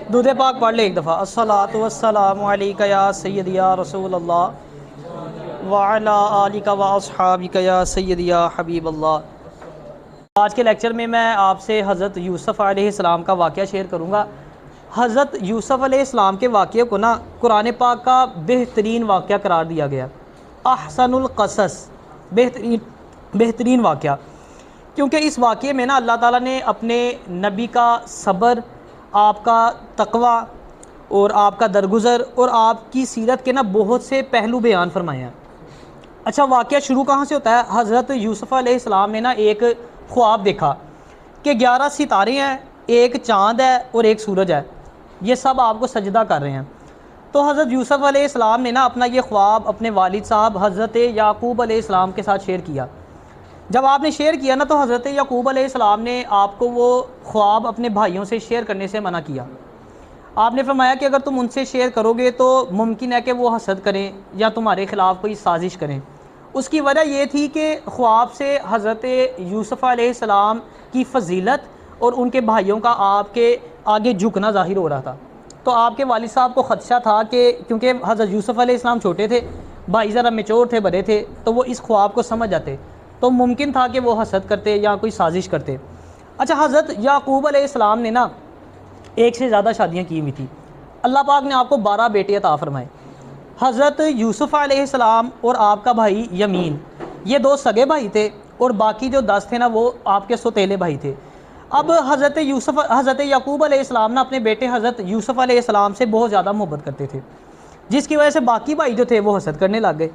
दूध पाक पढ़ ले एक दफ़ा। अस्सलातु वस्सलामु अलैका या सय्यदी या रसूल अल्लाह व अला आलिका व अस्हाबिका या सय्यदी या हबीब अल्लाह। आज के लेक्चर में मैं आपसे हज़रत यूसुफ़ अलैहिस्सलाम का वाक़या शेयर करूँगा। हज़रत यूसुफ़ अलैहिस्सलाम के वाक़े को ना कुरान पाक का बेहतरीन वाक़या करार दिया गया, अहसनुल क़सस, बेहतरीन वाक़या। क्योंकि इस वाक़े में ना अल्लाह ताला ने अपने नबी का सब्र, आपका तक़वा और आपका दरगुज़र और आपकी सीरत के ना बहुत से पहलू बयान फरमाए हैं। अच्छा, वाक़या शुरू कहाँ से होता है? हज़रत यूसुफ़ अलैहिस्सलाम ने ना एक ख्वाब देखा कि 11 सितारे हैं, एक चाँद है और एक सूरज है, ये सब आपको सजदा कर रहे हैं। तो हज़रत यूसुफ़ अलैहिस्सलाम ने ना अपना ये ख्वाब अपने वालिद साहब हज़रत याकूब अलैहिस्सलाम के साथ शेयर किया। जब आपने शेयर किया ना तो हज़रत याकूब अलैहिस्सलाम ने आपको वो ख्वाब अपने भाइयों से शेयर करने से मना किया। आपने फरमाया कि अगर तुम उनसे शेयर करोगे तो मुमकिन है कि वो हसद करें या तुम्हारे ख़िलाफ़ कोई साजिश करें। उसकी वजह ये थी कि ख्वाब से हज़रत यूसुफ़ अलैहिस्सलाम की फ़जीलत और उनके भाइयों का आपके आगे झुकना ज़ाहिर हो रहा था। तो आपके वालिद साहब को ख़दशा था कि क्योंकि हज़रत यूसुफ़ अलैहिस्सलाम छोटे थे, भाई ज़रा मैच्योर थे, बड़े थे, तो वो इस ख्वाब को समझ जाते, तो मुमकिन था कि वो हसद करते या कोई साजिश करते। अच्छा, हज़रत याकूब अलैहिस्सलाम ने ना एक से ज़्यादा शादियाँ की हुई थी। अल्लाह पाक ने आपको 12 बेटे अता फरमाए। हज़रत यूसुफ़ अलैहिस्सलाम और आपका भाई यमीन, ये 2 सगे भाई थे और बाकी जो 10 थे ना वो आपके सौतेले भाई थे। अब हज़रत याकूब अलैहिस्सलाम ना अपने बेटे हज़रत यूसुफ़ अलैहिस्सलाम से बहुत ज़्यादा मोहब्बत करते थे, जिसकी वजह से बाकी भाई जो थे वो हसद करने लग गए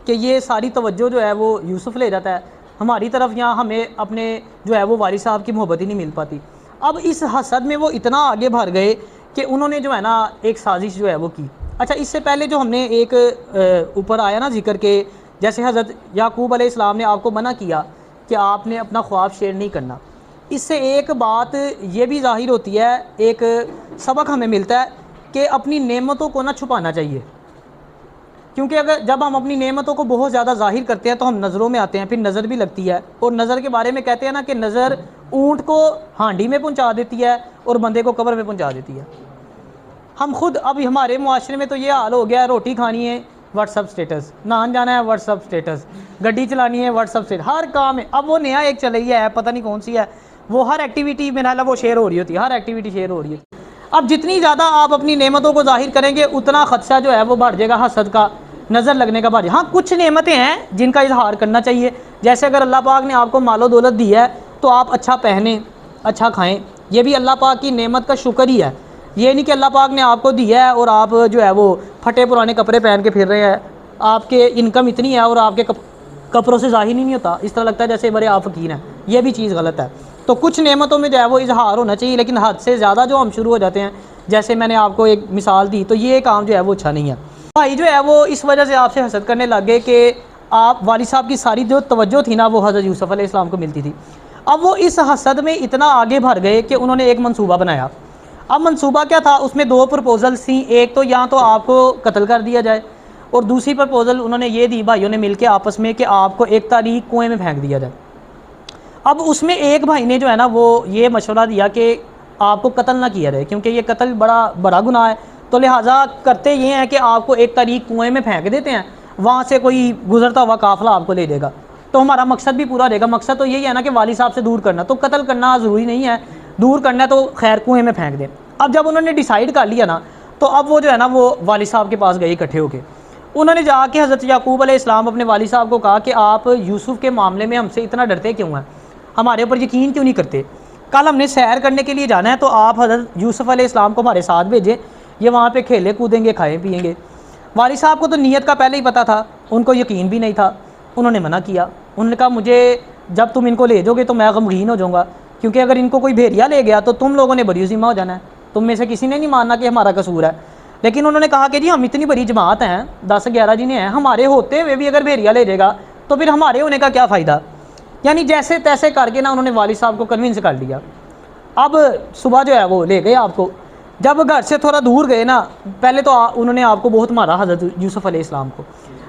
कि ये सारी तवज्जो जो है वो यूसुफ़ ले जाता है, हमारी तरफ यहाँ हमें अपने जो है वो वालिद साहब की मोहब्बत ही नहीं मिल पाती। अब इस हसद में वो इतना आगे बढ़ गए कि उन्होंने जो है ना एक साजिश जो है वो की। अच्छा, इससे पहले जो हमने एक ऊपर आया ना जिक्र के, जैसे हज़रत याकूब अलैहिस्सलाम ने आपको मना किया कि आपने अपना ख्वाब शेयर नहीं करना, इससे एक बात ये भी ज़ाहिर होती है, एक सबक हमें मिलता है कि अपनी नेमतों को ना छुपाना चाहिए। क्योंकि अगर जब हम अपनी नेमतों को बहुत ज़्यादा ज़ाहिर करते हैं तो हम नज़रों में आते हैं, फिर नज़र भी लगती है। और नज़र के बारे में कहते हैं ना कि नज़र ऊँट को हांडी में पहुंचा देती है और बंदे को कब्र में पहुंचा देती है। हम खुद अब हमारे मुआशरे में तो ये हाल हो गया है, रोटी खानी है व्हाट्सअप स्टेटस, नहान जाना है व्हाट्सअप स्टेटस, गड्डी चलानी है व्हाट्सअप स्टेटस, हर काम है। अब वो नया एक चल रही है, पता नहीं कौन सी है, वो हर एक्टिविटी मेरा वो शेयर हो रही होती है, हर एक्टिविटी शेयर हो रही है। अब जितनी ज़्यादा आप अपनी नेमतों को ज़ाहिर करेंगे उतना खदशा जो है वो बढ़ जाएगा, हसद का, नज़र लगने का बात। हाँ, कुछ नेमतें हैं जिनका इजहार करना चाहिए। जैसे अगर अल्लाह पाक ने आपको मालो दौलत दी है तो आप अच्छा पहने, अच्छा खाएं, ये भी अल्लाह पाक की नेमत का शुक्र ही है। ये नहीं कि अल्लाह पाक ने आपको दिया है और आप जो है वो फटे पुराने कपड़े पहन के फिर रहे हैं, आपके इनकम इतनी है और आपके कपड़ों से ज़ाहिर ही नहीं होता, इस तरह लगता है जैसे बड़े आप फ़कीर हैं, ये भी चीज़ गलत है। तो कुछ नेमतों में जो है वो इजहार होना चाहिए, लेकिन हद से ज़्यादा जो हम शुरू हो जाते हैं, जैसे मैंने आपको एक मिसाल दी, तो ये काम जो है वो अच्छा नहीं है। भाई जो है वो इस वजह से आपसे हसद करने लग गए कि आप वालिद साहब की सारी जो तवज्जो थी ना वो हज़रत यूसुफ़ अलैहिस्सलाम को मिलती थी। अब वो इस हसद में इतना आगे बढ़ गए कि उन्होंने एक मंसूबा बनाया। अब मंसूबा क्या था? उसमें 2 प्रपोजल्स थी। एक तो या तो आपको कत्ल कर दिया जाए और दूसरी प्रपोजल उन्होंने ये दी भाइयों ने मिलकर आपस में कि आपको 1 तारीख कुएँ में फेंक दिया जाए। अब उसमें एक भाई ने जो है ना वो ये मशवरा दिया कि आपको कत्ल ना किया जाए, क्योंकि ये कत्ल बड़ा गुनाह है, तो लिहाजा करते ये हैं कि आपको 1 तारीख कुएँ में फेंक देते हैं, वहाँ से कोई गुजरता हुआ काफ़िला आपको ले जाएगा, तो हमारा मकसद भी पूरा रहेगा। मकसद तो यही है ना कि वालिद साहब से दूर करना, तो कत्ल करना ज़रूरी नहीं है, दूर करना है तो खैर कुएँ में फेंक दें। अब जब उन्होंने डिसाइड कर लिया ना, तो अब वो जो है ना वो वालिद साहब के पास गए इकट्ठे होकर। उन्होंने जाके हज़रत याकूब अलैहिस्सलाम अपने वालिद साहब को कहा कि आप यूसुफ़ के मामले में हमसे इतना डरते क्यों हैं, हमारे ऊपर यकीन क्यों नहीं करते? कल हमने सैर करने के लिए जाना है, तो आप हज़रत यूसुफ़ अलैहिस्सलाम को हमारे साथ भेजें, ये वहाँ पे खेले कूदेंगे, खाएँ पिएंगे। वालिद साहब को तो नीयत का पहले ही पता था, उनको यकीन भी नहीं था, उन्होंने मना किया। उन्होंने कहा मुझे जब तुम इनको ले जाओगे तो मैं गमगीन हो जाऊँगा, क्योंकि अगर इनको कोई भेड़िया ले गया तो तुम लोगों ने बड़ी ज़िम्मा हो जाना है, तुम में से किसी ने नहीं मानना कि हमारा कसूर है। लेकिन उन्होंने कहा कि जी हम इतनी बड़ी जमात हैं, 10-11 जिन्हें हैं, हमारे होते हुए भी अगर भेड़िया ले जाएगा तो फिर हमारे होने का क्या फ़ायदा। यानी जैसे तैसे करके ना उन्होंने वालिद साहब को कन्विंस कर लिया। अब सुबह जो है वो ले गए आपको। जब घर से थोड़ा दूर गए ना, पहले तो उन्होंने आपको बहुत मारा, हज़रत यूसुफ़ अलैहिस्सलाम को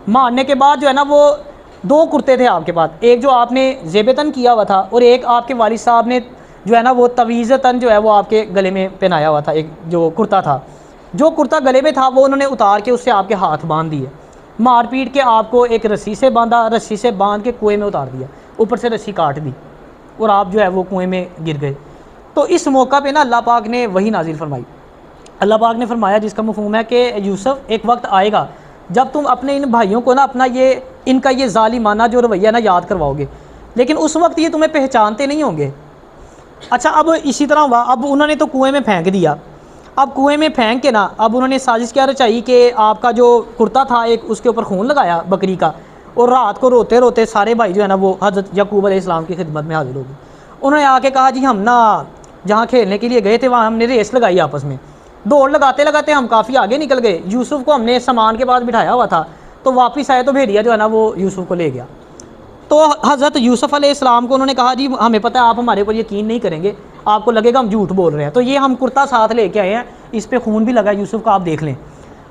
मारने के बाद जो है ना वो 2 कुर्ते थे आपके पास, एक जो आपने ज़ेबतन किया हुआ था और एक आपके वालिद साहब ने जो है ना वो तवीज़तन जो है वो आपके गले में पहनाया हुआ था, एक जो कुर्ता था, जो कुर्ता गले में था वो उन्होंने उतार के उससे आपके हाथ बांध दिए, मार पीट के आपको एक रस्सी से बांधा, रस्सी से बांध के कुएं में उतार दिया, ऊपर से रस्सी काट दी और आप जो है वो कुएं में गिर गए। तो इस मौका पे ना अल्लाह पाक ने वही नाजिल फरमाई। अल्लाह पाक ने फरमाया, जिसका मफ़हूम है कि यूसुफ एक वक्त आएगा जब तुम अपने इन भाइयों को ना अपना ये इनका ये ज़ालिमाना जो रवैया ना याद करवाओगे, लेकिन उस वक्त ये तुम्हें पहचानते नहीं होंगे। अच्छा, अब इसी तरह हुआ, अब उन्होंने तो कुएं में फेंक दिया। अब कुएं में फेंक के ना अब उन्होंने साजिश क्या रचाई कि आपका जो कुर्ता था एक उसके ऊपर खून लगाया बकरी का, और रात को रोते रोते सारे भाई जो है ना वो हज़रत याकूब अलैहिस्सलाम की खिदमत में हाजिर हो गए। उन्होंने आके कहा, जी हम ना जहाँ खेलने के लिए गए थे वहाँ हमने रेस लगाई आपस में, दौड़ लगाते लगाते हम काफ़ी आगे निकल गए, यूसुफ को हमने सामान के पास बिठाया हुआ था, तो वापस आए तो भेड़िया जो है ना वो यूसुफ को ले गया। तो हज़रत यूसुफ अलैहिस्सलाम को उन्होंने कहा, जी हमें पता है आप हमारे ऊपर यकीन नहीं करेंगे, आपको लगेगा हम झूठ बोल रहे हैं, तो ये हम कुर्ता साथ लेके आए हैं, इस पर खून भी लगा यूसुफ का, आप देख लें।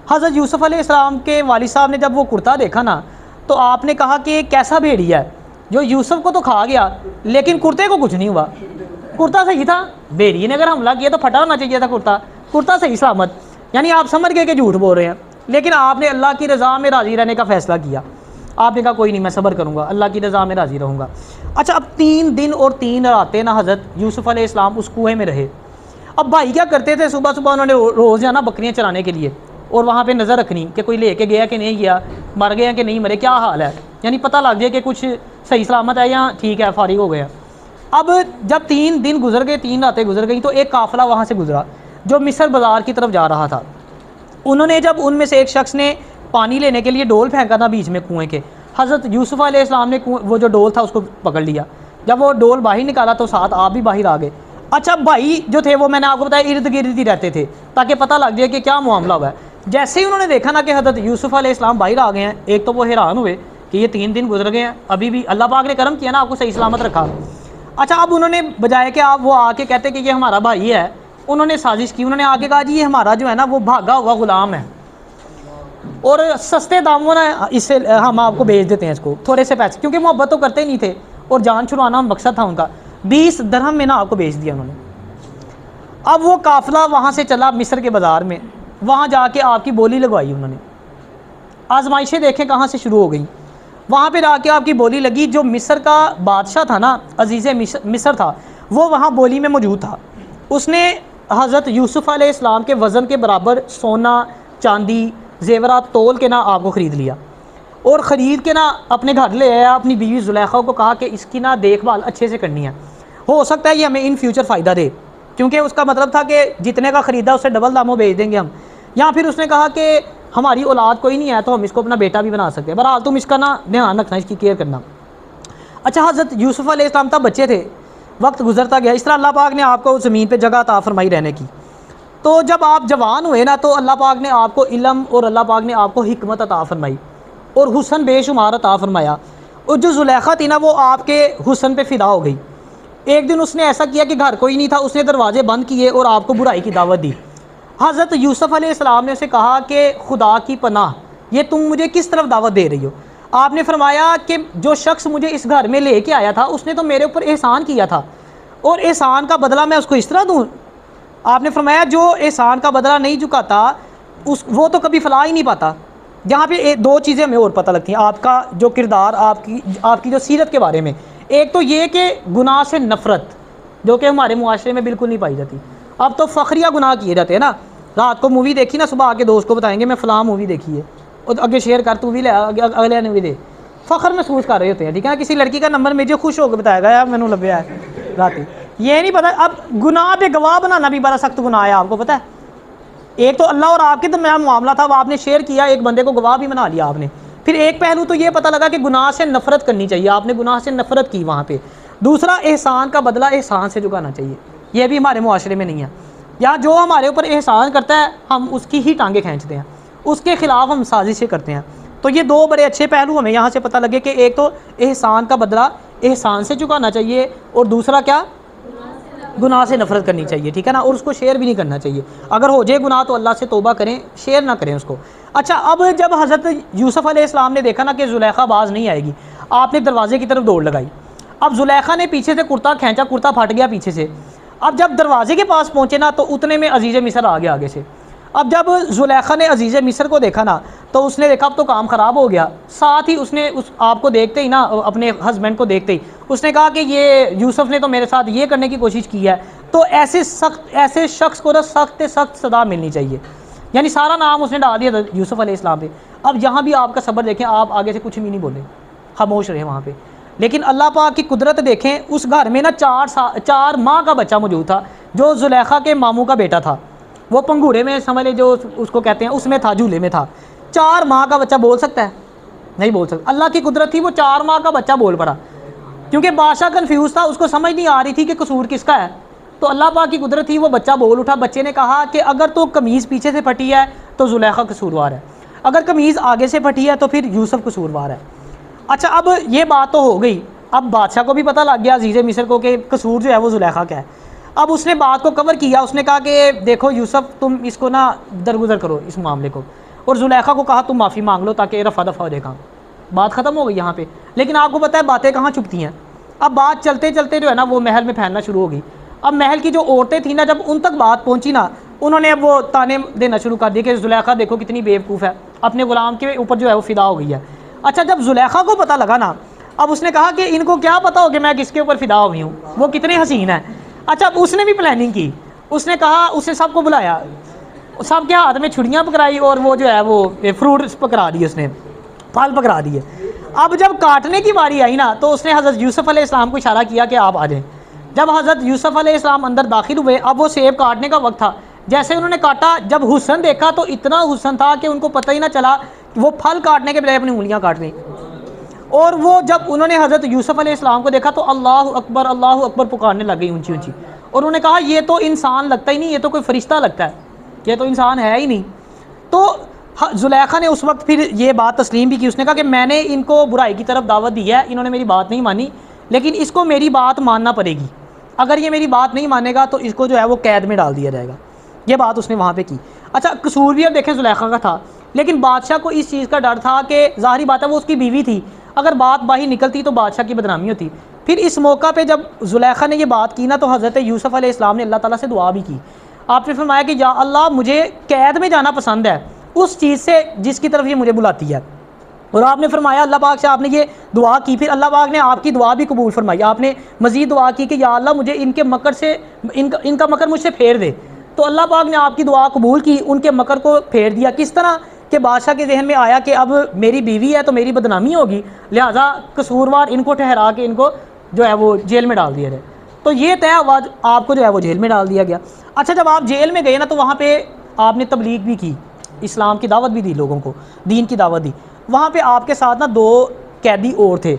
हज़रत यूसुफ अलैहिस्सलाम के वालिद साहब ने जब वो कुर्ता देखा ना, तो आपने कहा कि कैसा भेड़िया है जो यूसुफ को तो खा गया लेकिन कुर्ते को कुछ नहीं हुआ, कुर्ता सही था, भेड़िए ने अगर हमला किया तो फटा होना चाहिए था कुर्ता, कुर्ता सही सलामत। यानी आप समझ गए कि झूठ बोल रहे हैं, लेकिन आपने अल्लाह की रज़ा में राज़ी रहने का फ़ैसला किया। आपने कहा कोई नहीं, मैं सब्र करूँगा, अल्लाह की रज़ा में राज़ी रहूँगा। अच्छा, अब 3 दिन और 3 रातें ना हज़रत यूसुफ अलैहिस्सलाम उस कुएँ में रहे। अब भाई क्या करते थे, सुबह सुबह उन्होंने रोज़ जाना बकरियाँ चराने के लिए और वहाँ पे नज़र रखनी कि कोई लेके गया कि नहीं गया, मर गया कि नहीं मरे, क्या हाल है, यानी पता लग जाए कि कुछ सही सलामत है या ठीक है, फारिग हो गया। अब जब 3 दिन गुजर गए, 3 रातें गुजर गई, तो एक काफ़िला वहाँ से गुजरा जो मिस्र बाज़ार की तरफ जा रहा था। उन्होंने जब उनमें से एक शख्स ने पानी लेने के लिए डोल फेंका था बीच में कुएँ के, हज़रत यूसुफ अलैहिस्सलाम ने वो जो डोल था उसको पकड़ लिया। जब वो डोल बाहर निकाला तो साथ आप भी बाहर आ गए। अच्छा, भाई जो थे वो मैंने आपको बताया इर्द गिर्द ही रहते थे ताकि पता लग जाए कि क्या मामला हुआ है। जैसे ही उन्होंने देखा ना कि हज़रत यूसुफ अलैहिस्सलाम बाहर आ गए हैं, एक तो वो हैरान हुए कि ये 3 दिन गुजर गए हैं, अभी भी अल्लाह पाक ने करम किया ना, आपको सही सलामत रखा। अच्छा, अब उन्होंने बजाय कि आप वो आके कहते कि ये हमारा भाई है, उन्होंने साजिश की, उन्होंने आके कहा, जी ये हमारा जो है ना वो भागा हुआ गुलाम है और सस्ते दामों ना इससे हम आपको बेच देते हैं इसको, थोड़े से पैसे, क्योंकि मोहब्बत तो करते नहीं थे और जान छुड़वाना मकसद था उनका। 20 दिरहम में ना आपको बेच दिया उन्होंने। अब वो काफ़िला वहाँ से चला मिस्र के बाज़ार में, वहाँ जाके आपकी बोली लगवाई उन्होंने। आजमाइशें देखें कहाँ से शुरू हो गई। वहाँ पर आके आपकी बोली लगी। जो मिस्र का बादशाह था ना, अजीज़ मिस्र था, वो वहाँ बोली में मौजूद था। उसने हज़रत यूसुफ अलैहिस्सलाम के वज़न के बराबर सोना चांदी जेवरात तोल के ना आपको ख़रीद लिया और ख़रीद के ना अपने घर ले आया। अपनी बीवी ज़ुलेखा को कहा कि इसकी ना देखभाल अच्छे से करनी है, हो सकता है ये हमें इन फ्यूचर फ़ायदा दे, क्योंकि उसका मतलब था कि जितने का ख़रीदा उससे डबल दामों बेच देंगे हम। या फिर उसने कहा कि हमारी औलाद कोई नहीं है तो हम इसको अपना बेटा भी बना सकते हैं, बहरहाल तुम इसका ना ध्यान रखना, इसकी केयर करना। अच्छा, हज़रत यूसुफ अलैहिस्सलाम तब बच्चे थे, वक्त गुजरता गया, इस तरह अल्लाह पाक ने आपको ज़मीन पे जगह अता फरमाई रहने की। तो जब आप जवान हुए ना, तो अल्लाह पाक ने आपको इल्म और अल्लाह पाक ने आपको हिकमत अता फरमाई और हुस्न बेशुमार अता फरमाया। और जो ज़ुलेखा थी ना, वो आपके हुस्न पे फ़िदा हो गई। एक दिन उसने ऐसा किया कि घर कोई नहीं था, उसने दरवाजे बंद किए और आपको बुराई की दावत दी। हज़रत यूसुफ अलैहिस्सलाम ने उसे कहा कि खुदा की पनाह, ये तुम मुझे किस तरफ दावत दे रही हो। आपने फरमाया कि जो शख्स मुझे इस घर में लेके आया था उसने तो मेरे ऊपर एहसान किया था और एहसान का बदला मैं उसको इस तरह दूँ। आपने फरमाया जो एहसान का बदला नहीं चुकाता वो तो कभी फलाह ही नहीं पाता। जहाँ पे 2 चीज़ें हमें और पता लगती हैं आपका जो किरदार, आपकी जो सीरत के बारे में। एक तो ये कि गुनाह से नफ़रत, जो कि हमारे मुआशरे में बिल्कुल नहीं पाई जाती। अब तो फ़खरिया गुनाह किए जाते हैं ना। रात को मूवी देखी ना, सुबह आके दोस्त को बताएंगे मैं फ़लाँ मूवी देखी है, और आगे शेयर कर, तू भी ले अगले ने भी दे, फ़ख्र महसूस कर रहे होते हैं, ठीक है ना। किसी लड़की का नंबर मुझे खुश होकर बताएगा यार मैंने लभ्या है रात, ये नहीं पता। अब गुनाह पे गवाह बनाना भी बड़ा सख्त गुनाह है, आपको पता है। एक तो अल्लाह और आपके दरमियान मामला था, आपने शेयर किया, एक बंदे को गवाह भी बना लिया आपने। फिर एक पहलू तो ये पता लगा कि गुनाह से नफ़रत करनी चाहिए, आपने गुनाह से नफ़रत की वहाँ पे। दूसरा, एहसान का बदला एहसान से चुकाना चाहिए, ये भी हमारे मुआशरे में नहीं है। या जो हमारे ऊपर एहसान करता है हम उसकी ही टांगें खींचते हैं, उसके ख़िलाफ़ हम साजिशें करते हैं। तो ये 2 बड़े अच्छे पहलू हमें यहाँ से पता लगे कि एक तो एहसान का बदला एहसान से चुकाना चाहिए और दूसरा क्या, गुनाह से नफ़रत करनी चाहिए, ठीक है ना। और उसको शेयर भी नहीं करना चाहिए, अगर हो जाए गुनाह तो अल्लाह से तौबा करें, शेयर ना करें उसको। अच्छा, अब जब हज़रत यूसुफ अलैहिस्सलाम ने देखा ना कि ज़ुलेखा बाज नहीं आएगी, आपने दरवाजे की तरफ दौड़ लगाई। अब ज़ुलेखा ने पीछे से कुर्ता खींचा, कुर्ता फट गया पीछे से। अब जब दरवाजे के पास पहुँचे ना तो उतने में अजीज़ मिस्र आ गया आगे से। अब जब जुलेखा ने अजीज़ मिस्र को देखा ना तो उसने देखा अब तो काम ख़राब हो गया। साथ ही उसने उस आपको देखते ही ना, अपने हस्बैंड को देखते ही उसने कहा कि ये यूसुफ ने तो मेरे साथ ये करने की कोशिश की है। तो ऐसे शख्स को ना सख्त सख्त सज़ा मिलनी चाहिए। यानी सारा नाम उसने डाल दिया था यूसुफ अलैहिस्सलाम पे। अब यहाँ भी आपका सब्र देखें, आप आगे से कुछ भी नहीं बोले, खामोश रहे वहाँ पे। लेकिन अल्लाह पाक की कुदरत देखें, उस घर में ना 4 माह का बच्चा मौजूद था जो जुलेखा के मामू का बेटा था। वो पंगूड़े में समझ ले, जो उसको कहते हैं, उसमें था, झूले में था। 4 माह का बच्चा बोल सकता है? नहीं बोल सकता। अल्लाह की कुदरत थी, वो 4 माह का बच्चा बोल पड़ा, क्योंकि बादशाह कन्फ्यूज़ था, उसको समझ नहीं आ रही थी कि कसूर किसका है। तो अल्लाह पाक की कुदरत थी, वो बच्चा बोल उठा। बच्चे ने कहा कि अगर तो कमीज़ पीछे से फटी है तो जुलेखा कसूरवार है, अगर कमीज़ आगे से फटी है तो फिर यूसुफ कसूरवार है। अच्छा, अब ये बात तो हो गई। अब बादशाह को भी पता लग गया, अजीज़ मिस्र को, कि कसूर जो है वो जुलेखा का है। अब उसने बात को कवर किया, उसने कहा कि देखो यूसुफ, तुम इसको ना दरगुजर करो इस मामले को, और जुलेखा को कहा तुम माफ़ी मांग लो ताकि रफ़ा दफ़ा हो जाएगा। बात ख़त्म हो गई यहाँ पे। लेकिन आपको पता है बातें कहाँ चुपती हैं। अब बात चलते चलते जो है ना वो महल में फैलना शुरू हो गई। अब महल की जो औरतें थी ना, जब उन तक बात पहुँची ना, उन्होंने अब वो ताने देना शुरू कर दिए कि जुलेखा देखो कितनी बेवकूफ़ है, अपने ग़ुलाम के ऊपर जो है वो फ़िदा हो गई है। अच्छा, जब जुलेखा को पता लगा ना, अब उसने कहा कि इनको क्या पता हो कि मैं किसके ऊपर फ़िदा हो गई हूँ, वो कितने हसीन है। अच्छा, अब उसने भी प्लानिंग की। उसने कहा, उसने सबको बुलाया, सबके हाथ में छुड़ियाँ पकड़ाई और वो जो है वो फ्रूट पकड़ा दिए, उसने फल पकड़ा दिए। अब जब काटने की बारी आई ना तो उसने हज़रत यूसुफ अलैहिस्सलाम को इशारा किया कि आप आ जाएं। जब हज़रत यूसुफ अलैहिस्सलाम अंदर दाखिल हुए, अब वो सेब काटने का वक्त था। जैसे उन्होंने काटा, जब हुस्न देखा तो इतना हुस्न था कि उनको पता ही ना चला, वो फल काटने के बजाय अपनी उंगलियाँ काट ली। और वो जब उन्होंने हज़रत यूसुफ अलैहिस्सलाम को देखा तो अल्लाह अकबर पुकारने लग गई ऊंची ऊंची। और उन्होंने कहा ये तो इंसान लगता ही नहीं, ये तो कोई फरिश्ता लगता है, ये तो इंसान है ही नहीं। तो जुलेखा ने उस वक्त फिर ये बात तस्लीम भी की। उसने कहा कि मैंने इनको बुराई की तरफ दावत दी है, इन्होंने मेरी बात नहीं मानी, लेकिन इसको मेरी बात मानना पड़ेगी। अगर ये मेरी बात नहीं मानेगा तो इसको जो है वो कैद में डाल दिया जाएगा। ये बात उसने वहाँ पे की। अच्छा, कसूर भी अब देखें जुलेखा का था, लेकिन बादशाह को इस चीज़ का डर था कि ज़ाहिरी बात है वो उसकी बीवी थी, अगर बात बाहर निकलती तो बादशाह की बदनामी होती। फिर इस मौका पे जब जुलेखा ने ये बात की ना तो हज़रत यूसुफ अलैहिस्सलाम ने अल्लाह ताला से दुआ भी की। आपने फरमाया कि या अल्लाह, मुझे कैद में जाना पसंद है उस चीज़ से जिसकी तरफ ये मुझे बुलाती है। और आपने फरमाया, अल्लाह पाक से आपने ये दुआ की, फिर अल्लाह पाक ने आपकी दुआ भी कबूल फरमाई। आपने मज़ीद दुआ की कि या अल्लाह, मुझे इनके मकर से इनका मकर मुझसे फेर दे। तो अल्लाह पाक ने आपकी दुआ कबूल की, उनके मकर को फेर दिया। किस तरह कि बादशाह के जहन में आया कि अब मेरी बीवी है तो मेरी बदनामी होगी, लिहाजा कसूरवार इनको ठहरा के इनको जो है वो जेल में डाल दिया जाए। तो ये तय हुआ, आपको जो है वो जेल में डाल दिया गया। अच्छा, जब आप जेल में गए ना तो वहाँ पे आपने तबलीग भी की, इस्लाम की दावत भी दी, लोगों को दीन की दावत दी। वहाँ पे आपके साथ ना 2 कैदी और थे।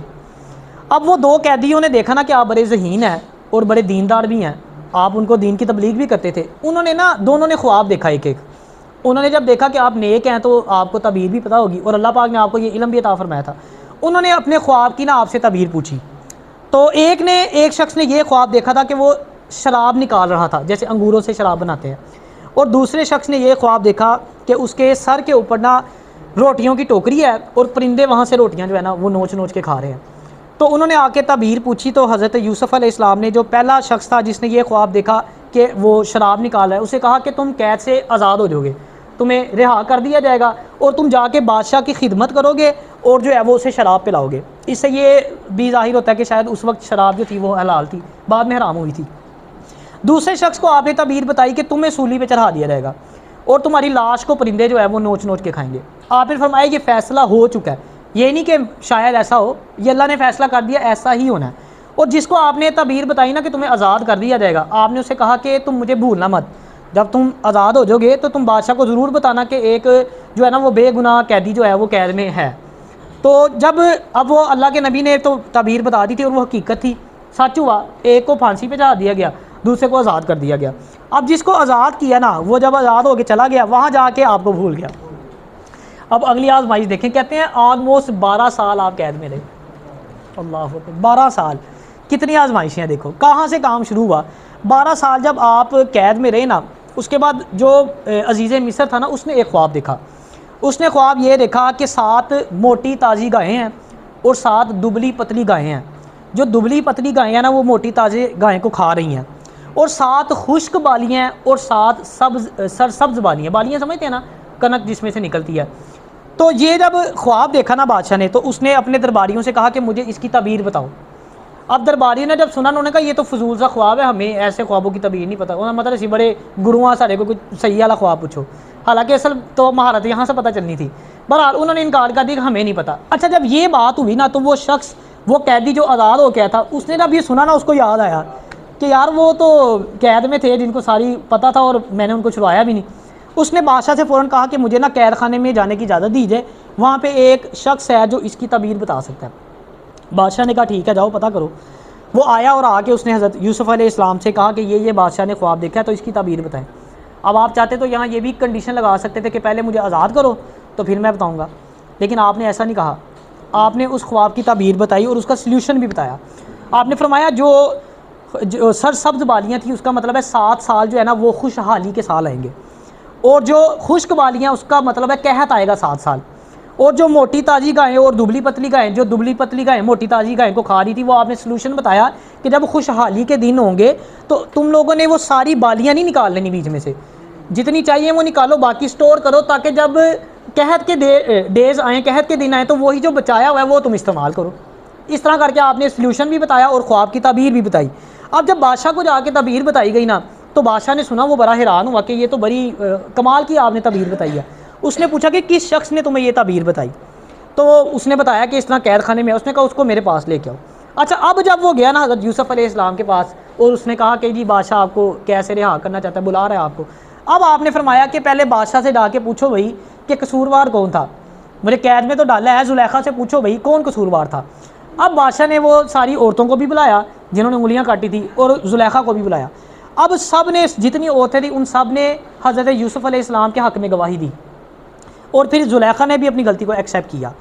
अब वो 2 कैदियों ने देखा ना कि आप बड़े ज़हीन हैं और बड़े दीनदार भी हैं, आप उनको दीन की तबलीग भी करते थे। उन्होंने ना, दोनों ने ख्वाब देखा एक। उन्होंने जब देखा कि आप नेक हैं तो आपको तबीर भी पता होगी और अल्लाह पाक ने आपको ये इल्म भी अता फरमाया था। उन्होंने अपने ख्वाब की ना आपसे तबीर पूछी। तो एक शख्स ने ये ख्वाब देखा था कि वो शराब निकाल रहा था, जैसे अंगूरों से शराब बनाते हैं। और दूसरे शख्स ने ये ख्वाब देखा कि उसके सर के ऊपर ना रोटियों की टोकरी है और परिंदे वहाँ से रोटियाँ जो है ना वो नोच नोच के खा रहे हैं। तो उन्होंने आके तबीर पूछी। तो हज़रत यूसुफ अलैहिस्सलाम ने, जो पहला शख्स था जिसने ये ख्वाब देखा कि वो शराब निकाल रहा है, उसे कहा कि तुम कैद से आज़ाद हो जाओगे, तुम्हें रिहा कर दिया जाएगा और तुम जाके बादशाह की खिदमत करोगे और जो है वो उसे शराब पिलाओगे। इससे ये भी ज़ाहिर होता है कि शायद उस वक्त शराब जो थी वो हलाल थी, बाद में हराम हुई थी। दूसरे शख्स को आपने तबीर बताई कि तुम्हें सूली पे चढ़ा दिया जाएगा और तुम्हारी लाश को परिंदे जो है वो नोच नोच के खाएंगे। आपने फरमाया ये फ़ैसला हो चुका है, ये नहीं कि शायद ऐसा हो, ये अल्लाह ने फ़ैसला कर दिया, ऐसा ही होना है। और जिसको आपने तबीर बताई ना कि तुम्हें आज़ाद कर दिया जाएगा, आपने उसे कहा कि तुम मुझे भूलना मत, जब तुम आज़ाद हो जाओगे तो तुम बादशाह को ज़रूर बताना कि एक जो है ना वो बेगुनाह कैदी जो है वो कैद में है। तो जब अब वो अल्लाह के नबी ने तो तबीर बता दी थी और वो हकीकत थी, सच हुआ। एक को फांसी पे चढ़ा दिया गया, दूसरे को आज़ाद कर दिया गया। अब जिसको आज़ाद किया ना, वो जब आज़ाद होकर चला गया, वहाँ जाके आपको भूल गया। अब अगली आजमाइश देखें, कहते हैं ऑलमोस्ट 12 साल आप कैद में रहे। अल्लाह, 12 साल, कितनी आजमाइशें हैं देखो, कहाँ से काम शुरू हुआ। 12 साल जब आप कैद में रहे ना, उसके बाद जो अजीज़ मिस्र था ना, उसने एक ख्वाब देखा। उसने ख्वाब ये देखा कि 7 मोटी ताज़ी गायें हैं और 7 दुबली पतली गायें हैं। जो दुबली पतली गायें हैं ना, वो मोटी ताज़ी गायें को खा रही हैं और 7 खुश्क बालियाँ और 7 सब्ज़ बालियाँ, बालियाँ समझते हैं ना, कनक जिसमें से निकलती है। तो ये जब ख्वाब देखा ना बादशाह ने, तो उसने अपने दरबारियों से कहा कि मुझे इसकी तबीर बताओ। अब दरबारियों ने जब सुना, उन्होंने कहा ये तो फजूल सा ख्वाब है, हमें ऐसे ख्वाबों की तबीर नहीं पता। उन्होंने मतलब इसी बड़े गुरुआ सारे को कुछ सही वाला ख्वाब पूछो, हालांकि असल तो महारत यहाँ से पता चलनी थी। बहरहाल उन्होंने इनकार कर दिया कि हमें नहीं पता। अच्छा, जब ये बात हुई ना, तो वो शख्स, वो कैदी जो आज़ाद हो गया था, उसने जब ये सुना ना, उसको याद आया कि यार वो तो कैद में थे जिनको सारी पता था और मैंने उनको छुड़वाया भी नहीं। उसने बादशाह से फ़ौरन कहा कि मुझे ना कैद खाने में जाने की इजाज़त दीजिए, वहाँ पे एक शख्स है जो इसकी तबीर बता सकता है। बादशाह ने कहा ठीक है, जाओ पता करो। वो आया और आके उसने हज़रत यूसुफ़ अलैहिस्सलाम से कहा कि ये बादशाह ने ख्वाब देखा है, तो इसकी तबीर बताएं। अब आप चाहते तो यहाँ ये भी कंडीशन लगा सकते थे कि पहले मुझे आज़ाद करो तो फिर मैं बताऊँगा, लेकिन आपने ऐसा नहीं कहा। आपने उस ख्वाब की तबीर बताई और उसका सल्यूशन भी बताया। आपने फरमाया जो सरसब्ज़ बालियाँ थी, उसका मतलब है 7 साल जो है ना वो खुशहाली के साल आएंगे, और जो खुश्क बालियाँ उसका मतलब है कहत आएगा 7 साल। और जो मोटी ताज़ी गायें और दुबली पतली गायें, जो दुबली पतली गायें मोटी ताज़ी गायें को खा रही थी, वो आपने सलूशन बताया कि जब खुशहाली के दिन होंगे तो तुम लोगों ने वो सारी बालियाँ नहीं निकाल लेनी, बीच में से जितनी चाहिए वो निकालो, बाकी स्टोर करो, ताकि जब कहत के डेज़ आएँ, कहत के दिन आएँ, तो वही जो बचाया हुआ है वो तुम इस्तेमाल करो। इस तरह करके आपने सलूशन भी बताया और ख्वाब की तबीर भी बताई। अब जब बादशाह को जाके तबीर बताई गई ना, तो बादशाह ने सुना, वो बड़ा हैरान हुआ कि ये तो बड़ी कमाल की आपने तबीर बताई है। उसने पूछा कि किस शख्स ने तुम्हें ये तबीर बताई? तो उसने बताया कि इस तरह कैद खाने में। उसने कहा उसको मेरे पास लेके आओ। अच्छा, अब जब वो गया ना हज़रत यूसुफ़ अलैहिस्सलाम के पास, और उसने कहा कि जी बादशाह आपको कैसे रिहा करना चाहता है, बुला रहा है आपको। अब आपने फरमाया कि पहले बादशाह से जाके पूछो भाई कि कसूरवार कौन था, मुझे कैद में तो डाला है, जुलेखा से पूछो भाई कौन कसूरवार था। अब बादशाह ने वो सारी औरतों को भी बुलाया जिन्होंने उंगलियां काटी थी, और जुलेखा को भी बुलाया। अब सब ने, जितनी औरतें थी उन सब ने हज़रत यूसुफ़ अलैहिस्सलाम के हक़ में गवाही दी, और फिर जुलेखा ने भी अपनी गलती को एक्सेप्ट किया।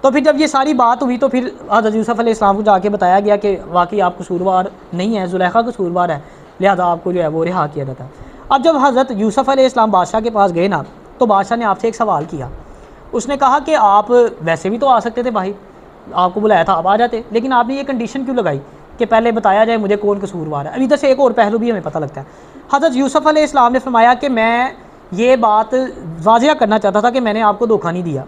तो फिर जब ये सारी बात हुई, तो फिर हज़रत यूसुफ़ अलैहिस्सलाम को जाके बताया गया कि वाकई आप कसूरवार नहीं है, जुलेखा कसूरवार है, लिहाजा आपको जो है वो रिहा किया जाता है। अब जब हज़रत यूसुफ़ अलैहिस्सलाम बादशाह के पास गए ना, तो बादशाह ने आपसे एक सवाल किया। उसने कहा कि आप वैसे भी तो आ सकते थे भाई, आपको बुलाया था आप आ जाते, लेकिन आपने ये कंडीशन क्यों लगाई कि पहले बताया जाए मुझे कौन कसूरवार है? अब इधर से एक और पहलू भी हमें पता लगता है। हज़रत यूसुफ़ अलैहिस्सलाम ने फरमाया कि मैं ये बात वाज़िया करना चाहता था कि मैंने आपको धोखा नहीं दिया,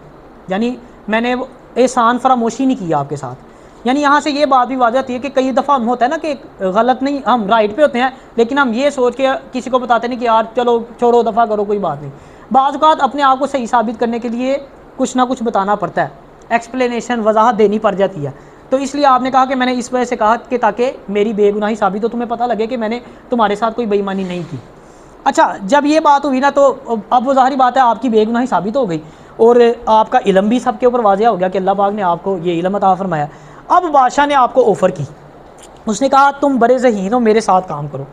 यानी मैंने एहसान फरामोशी नहीं किया आपके साथ। यानी यहाँ से ये बात भी वाज़िया होती है कि कई दफ़ा हम होता है ना कि गलत नहीं, हम राइट पे होते हैं, लेकिन हम ये सोच के किसी को बताते नहीं कि यार चलो छोड़ो, दफ़ा करो, कोई बात नहीं। बाज़ औक़ात अपने आप को सही साबित करने के लिए कुछ ना कुछ बताना पड़ता है, एक्सप्लेनेशन, वजाहत देनी पड़ जाती है। तो इसलिए आपने कहा कि मैंने इस वजह से कहा कि ताकि मेरी बेगुनाही साबित हो, तुम्हें पता लगे कि मैंने तुम्हारे साथ कोई बेईमानी नहीं की। अच्छा, जब ये बात हुई ना, तो अब वो ज़ाहिर बात है आपकी बेगुनाही साबित हो गई, और आपका इल्म भी सबके ऊपर वाज़िया हो गया कि अल्लाह पाक ने आपको ये इल्म अता फरमाया। अब बादशाह ने आपको ऑफ़र की, उसने कहा तुम बड़े ज़हीन हो, मेरे साथ काम करो।